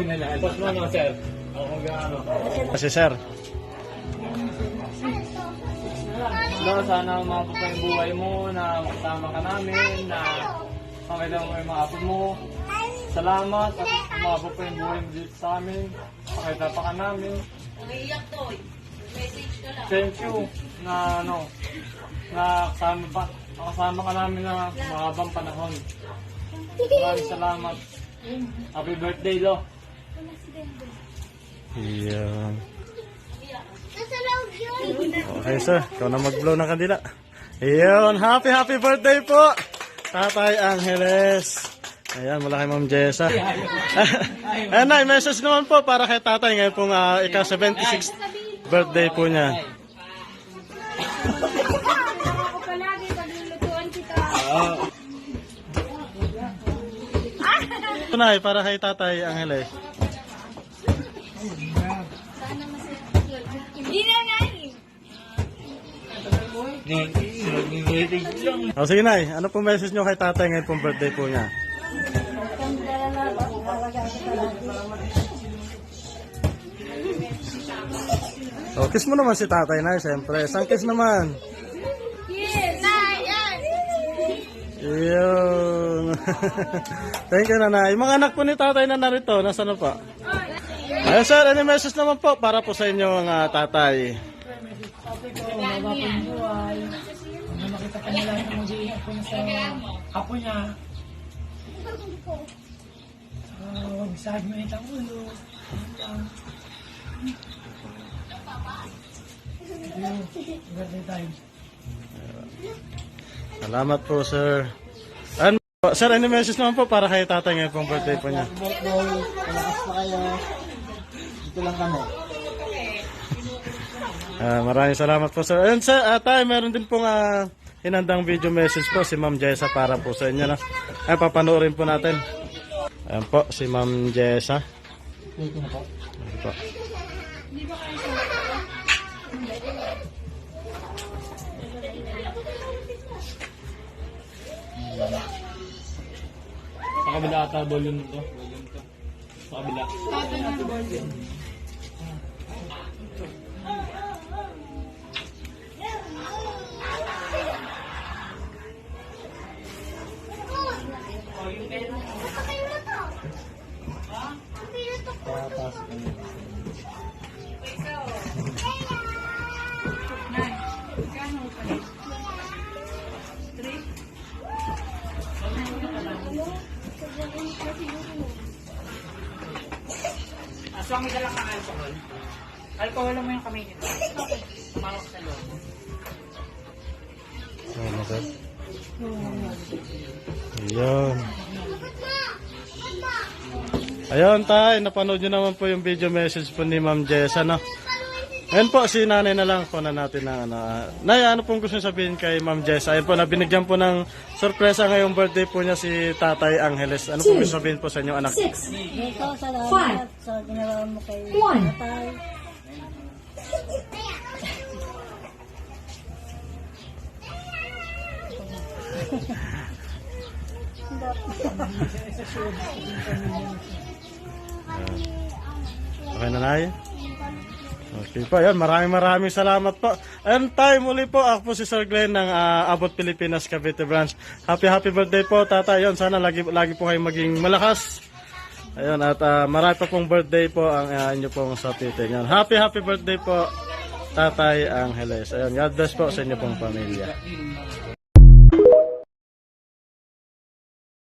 Tapos mo no, sir. Ako gaano. Kasi sir. No, sana umabot pa yung buhay mo, na makasama ka namin, na makita mo yung mga apo mo. Salamat at umabot pa yung buhay mo dito sa amin. Makita pa ka namin. Umiiyak to. Message ka lang. Thank you na kasama ka namin na mahabang panahon. Maraming salamat. Happy birthday, Lo. Yan. Okay sir, ikaw na mag-blow ng kandila. Ayun, happy birthday po, Tatay Angeles. Ayan, mula kay Ma'am Jessa. Ayan na, message naman po para kay Tatay ngayon pong ika-76th birthday po niya. Ako palagi paglulutuan kita. Ito na, para kay Tatay Angeles. Hindi na nga eh. O sige na, ano pong message nyo kay Tatay ngayon pong birthday po niya? O, kiss mo naman si Tatay na, siyempre. Isang kiss naman. Yes! Yan! Yun. Thank you, Nanay. Yung mga anak po ni Tatay na narito, nasa na pa? Ayun, sir, any message naman po para po sa inyo mga tatay? Mababang buhay. Ano makita ka nila na mag-iingat ko sa apo niya. Huwag sagmit ang ulo. Birthday time. Salamat po, sir. Ano po? Sir, any message naman po para kay Tatay ngayon pong birthday po niya? Birthday, malakas pa kayo. Dito lang kami. Maraming salamat po, sir. Ayun, sir, Tay, meron din pong hinandang video message po si Ma'am Jessa para po sa inyo. No? Ay, papanoorin po natin. Ayan po, si Ma'am Jessa. Waiting na po. Ayan po. Sa kabila ata, volume to. Sa kabila. Aswang may dala kang alcohol. Alcohol mo yung kamay nito. Mawak sa loob. Ano, sir? Ayun. Ayun, Tay, napanood nyo naman po yung video message po ni Ma'am Jessa, no? Ayun po, si Nanay na lang po na natin ng ano. Nay, ano pong gusto sabihin kay Ma'am Jessa? Ayun po, nabinigyan po ng sorpresa ngayong birthday po niya si Tatay Angeles. Ano pong gusto sabihin po sa inyong anak? Ito, salamat sa ginawa mo kay Tatay. Okay na, Nay? Okay po, yan. Maraming salamat po. And Tay, muli po, ako po si Sir Glenn ng Abot Pilipinas Cavite Branch. Happy birthday po, Tatay. Yun, sana lagi po kayo maging malakas. Ayun, at marami pa pong birthday po ang inyo pong sa tite. Yan. Happy birthday po, Tatay Angeles. Ayun, God bless po sa inyo pong pamilya.